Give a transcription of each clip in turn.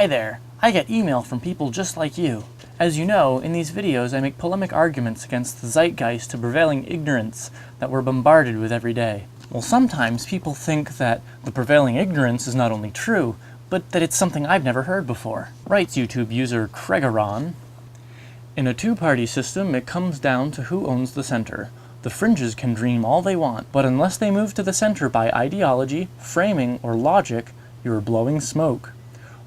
Hi there! I get email from people just like you. As you know, in these videos I make polemic arguments against the zeitgeist to prevailing ignorance that we're bombarded with every day. Well, sometimes people think that the prevailing ignorance is not only true, but that it's something I've never heard before. Writes YouTube user Kregaron. In a two-party system, it comes down to who owns the center. The fringes can dream all they want, but unless they move to the center by ideology, framing, or logic, you're blowing smoke.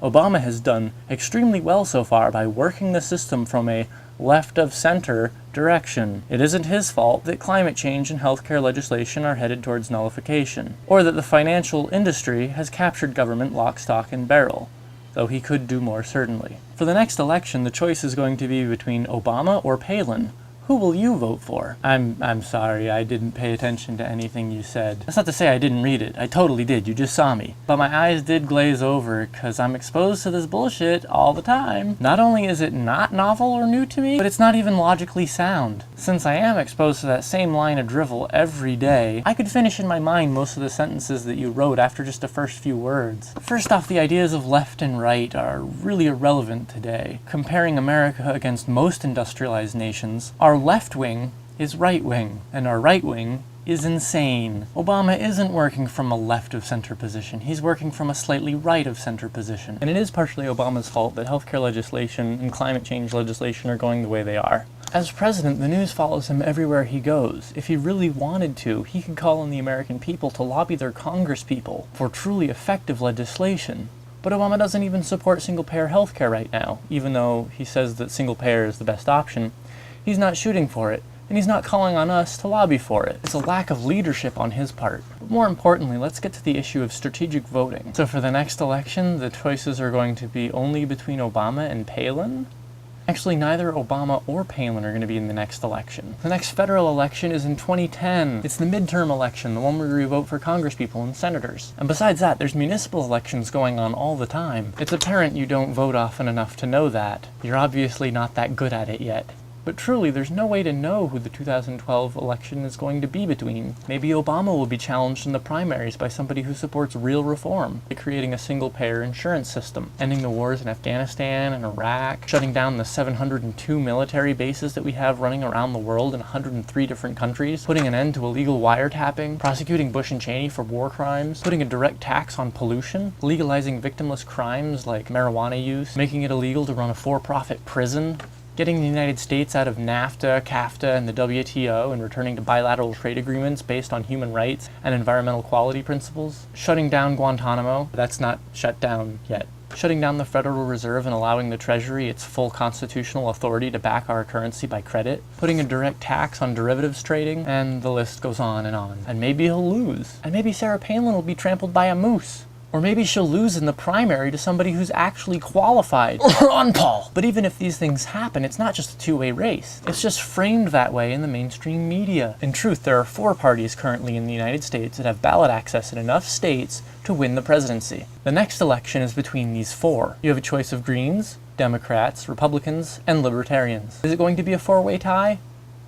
Obama has done extremely well so far by working the system from a left-of-center direction. It isn't his fault that climate change and healthcare legislation are headed towards nullification, or that the financial industry has captured government lock, stock, and barrel, though he could do more certainly. For the next election, the choice is going to be between Obama or Palin. Who will you vote for? I'm sorry, I didn't pay attention to anything you said. That's not to say I didn't read it. I totally did. You just saw me. But my eyes did glaze over because I'm exposed to this bullshit all the time. Not only is it not novel or new to me, but it's not even logically sound. Since I am exposed to that same line of drivel every day, I could finish in my mind most of the sentences that you wrote after just the first few words. First off, the ideas of left and right are really irrelevant today. Comparing America against most industrialized nations, our left wing is right wing, and our right wing is insane. Obama isn't working from a left-of-center position. He's working from a slightly right-of-center position. And it is partially Obama's fault that healthcare legislation and climate change legislation are going the way they are. As president, the news follows him everywhere he goes. If he really wanted to, he could call on the American people to lobby their congresspeople for truly effective legislation. But Obama doesn't even support single-payer healthcare right now, even though he says that single-payer is the best option. He's not shooting for it, and he's not calling on us to lobby for it. It's a lack of leadership on his part. But more importantly, let's get to the issue of strategic voting. So for the next election, the choices are going to be only between Obama and Palin? Actually, neither Obama or Palin are going to be in the next election. The next federal election is in 2010. It's the midterm election, the one where we vote for congresspeople and senators. And besides that, there's municipal elections going on all the time. It's apparent you don't vote often enough to know that. You're obviously not that good at it yet. But truly, there's no way to know who the 2012 election is going to be between. Maybe Obama will be challenged in the primaries by somebody who supports real reform, like creating a single-payer insurance system, ending the wars in Afghanistan and Iraq, shutting down the 702 military bases that we have running around the world in 103 different countries, putting an end to illegal wiretapping, prosecuting Bush and Cheney for war crimes, putting a direct tax on pollution, legalizing victimless crimes like marijuana use, making it illegal to run a for-profit prison, getting the United States out of NAFTA, CAFTA, and the WTO and returning to bilateral trade agreements based on human rights and environmental quality principles, shutting down Guantanamo, that's not shut down yet, shutting down the Federal Reserve and allowing the Treasury its full constitutional authority to back our currency by credit, putting a direct tax on derivatives trading, and the list goes on. And maybe he'll lose. And maybe Sarah Palin will be trampled by a moose. Or maybe she'll lose in the primary to somebody who's actually qualified. Or Ron Paul! But even if these things happen, it's not just a two-way race. It's just framed that way in the mainstream media. In truth, there are 4 parties currently in the United States that have ballot access in enough states to win the presidency. The next election is between these 4. You have a choice of Greens, Democrats, Republicans, and Libertarians. Is it going to be a 4-way tie?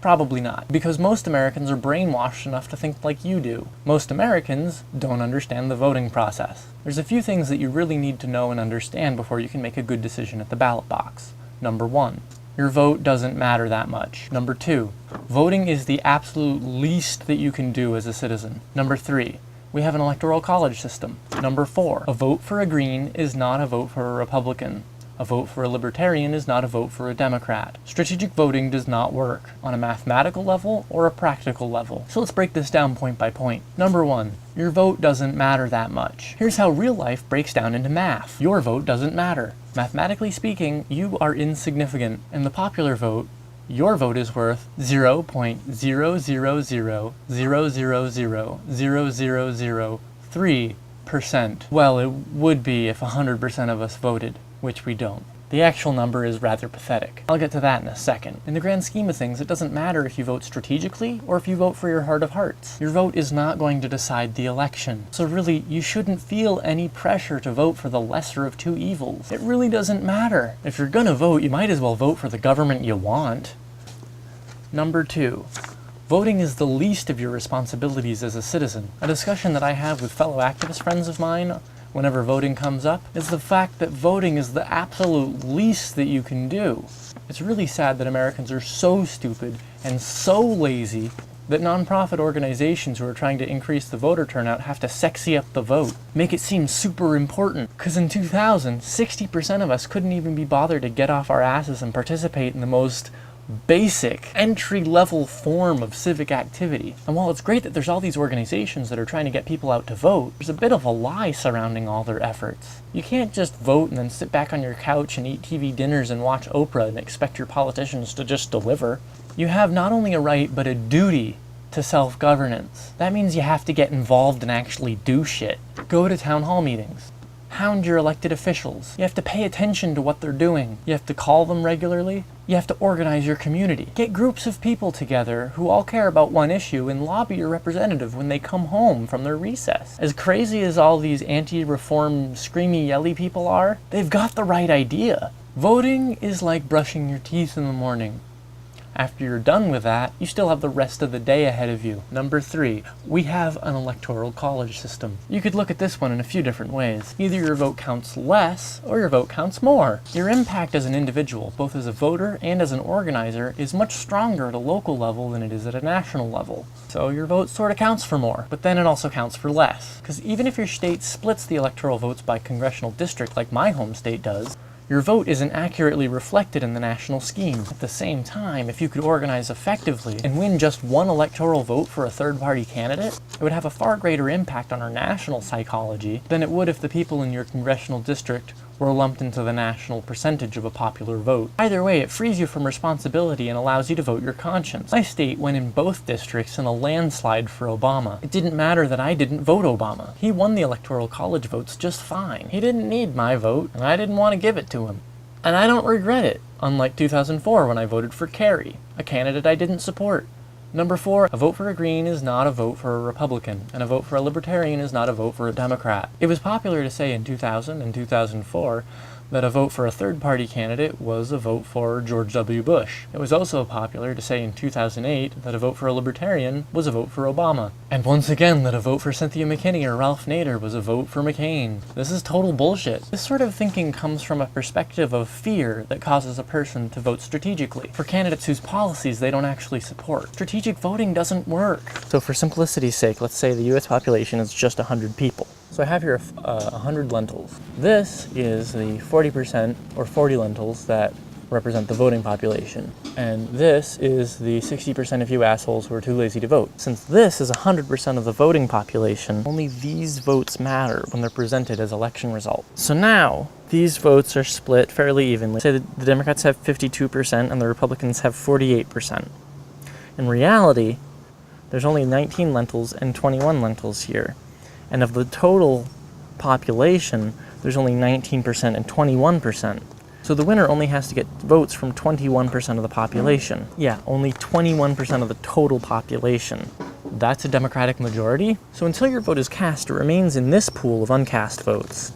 Probably not, because most Americans are brainwashed enough to think like you do. Most Americans don't understand the voting process. There's a few things that you really need to know and understand before you can make a good decision at the ballot box. Number 1, your vote doesn't matter that much. Number 2, voting is the absolute least that you can do as a citizen. Number 3, we have an electoral college system. Number 4, a vote for a Green is not a vote for a Republican. A vote for a Libertarian is not a vote for a Democrat. Strategic voting does not work on a mathematical level or a practical level. So let's break this down point by point. Number 1, your vote doesn't matter that much. Here's how real life breaks down into math. Your vote doesn't matter. Mathematically speaking, you are insignificant. In the popular vote, your vote is worth 0.000000003%. Well, it would be if 100% of us voted, which we don't. The actual number is rather pathetic. I'll get to that in a second. In the grand scheme of things, it doesn't matter if you vote strategically or if you vote for your heart of hearts. Your vote is not going to decide the election. So really, you shouldn't feel any pressure to vote for the lesser of two evils. It really doesn't matter. If you're gonna vote, you might as well vote for the government you want. Number 2. Voting is the least of your responsibilities as a citizen. A discussion that I have with fellow activist friends of mine whenever voting comes up is the fact that voting is the absolute least that you can do. It's really sad that Americans are so stupid and so lazy that nonprofit organizations who are trying to increase the voter turnout have to sexy up the vote, make it seem super important. Because in 2000, 60% of us couldn't even be bothered to get off our asses and participate in the most basic, entry-level form of civic activity. And while it's great that there's all these organizations that are trying to get people out to vote, there's a bit of a lie surrounding all their efforts. You can't just vote and then sit back on your couch and eat TV dinners and watch Oprah and expect your politicians to just deliver. You have not only a right, but a duty to self-governance. That means you have to get involved and actually do shit. Go to town hall meetings. Hound your elected officials. You have to pay attention to what they're doing. You have to call them regularly. You have to organize your community. Get groups of people together who all care about one issue and lobby your representative when they come home from their recess. As crazy as all these anti-reform, screamy, yelly people are, they've got the right idea. Voting is like brushing your teeth in the morning. After you're done with that, you still have the rest of the day ahead of you. Number 3, we have an electoral college system. You could look at this one in a few different ways. Either your vote counts less, or your vote counts more. Your impact as an individual, both as a voter and as an organizer, is much stronger at a local level than it is at a national level. So your vote sort of counts for more, but then it also counts for less. Because even if your state splits the electoral votes by congressional district like my home state does, your vote isn't accurately reflected in the national scheme. At the same time, if you could organize effectively and win just one electoral vote for a third-party candidate, it would have a far greater impact on our national psychology than it would if the people in your congressional district were lumped into the national percentage of a popular vote. Either way, it frees you from responsibility and allows you to vote your conscience. My state went in both districts in a landslide for Obama. It didn't matter that I didn't vote Obama. He won the electoral college votes just fine. He didn't need my vote, and I didn't want to give it to him. And I don't regret it, unlike 2004 when I voted for Kerry, a candidate I didn't support. Number 4, a vote for a Green is not a vote for a Republican, and a vote for a Libertarian is not a vote for a Democrat. It was popular to say in 2000 and 2004 that a vote for a third-party candidate was a vote for George W. Bush. It was also popular to say in 2008 that a vote for a Libertarian was a vote for Obama. And once again that a vote for Cynthia McKinney or Ralph Nader was a vote for McCain. This is total bullshit. This sort of thinking comes from a perspective of fear that causes a person to vote strategically for candidates whose policies they don't actually support. Strategic voting doesn't work. So for simplicity's sake, let's say the US population is just 100 people. So I have here 100 lentils. This is the 40% or 40 lentils that represent the voting population. And this is the 60% of you assholes who are too lazy to vote. Since this is 100% of the voting population, only these votes matter when they're presented as election results. So now, these votes are split fairly evenly. Say that the Democrats have 52% and the Republicans have 48%. In reality, there's only 19 lentils and 21 lentils here. And of the total population, there's only 19% and 21%. So the winner only has to get votes from 21% of the population. Yeah, only 21% of the total population. That's a Democratic majority? So until your vote is cast, it remains in this pool of uncast votes.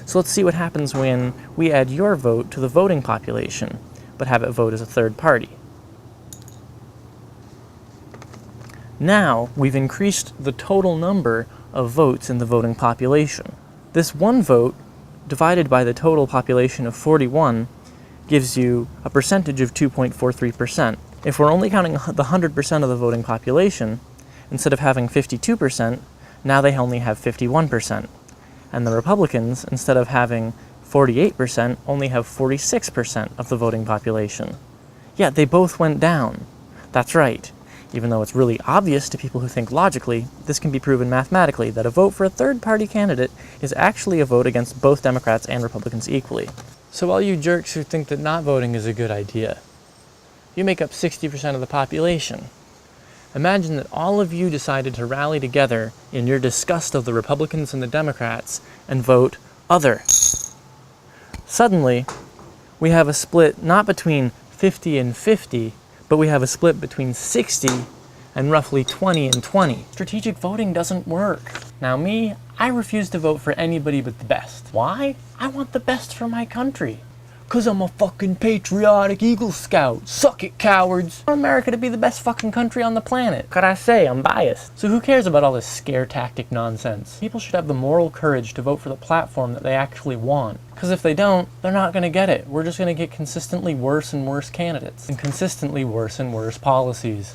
So let's see what happens when we add your vote to the voting population, but have it vote as a third party. Now, we've increased the total number of votes in the voting population. This one vote, divided by the total population of 41, gives you a percentage of 2.43%. If we're only counting the 100% of the voting population, instead of having 52%, now they only have 51%. And the Republicans, instead of having 48%, only have 46% of the voting population. Yeah, they both went down. That's right. Even though it's really obvious to people who think logically, this can be proven mathematically that a vote for a third-party candidate is actually a vote against both Democrats and Republicans equally. So all you jerks who think that not voting is a good idea, you make up 60% of the population. Imagine that all of you decided to rally together in your disgust of the Republicans and the Democrats and vote other. Suddenly, we have a split not between 50 and 50, but we have a split between 60 and roughly 20 and 20. Strategic voting doesn't work. Now I refuse to vote for anybody but the best. Why? I want the best for my country. 'Cause I'm a fucking patriotic Eagle Scout. Suck it, cowards. I want America to be the best fucking country on the planet. Could I say I'm biased? So who cares about all this scare tactic nonsense? People should have the moral courage to vote for the platform that they actually want. Because if they don't, they're not going to get it. We're just going to get consistently worse and worse candidates. And consistently worse and worse policies.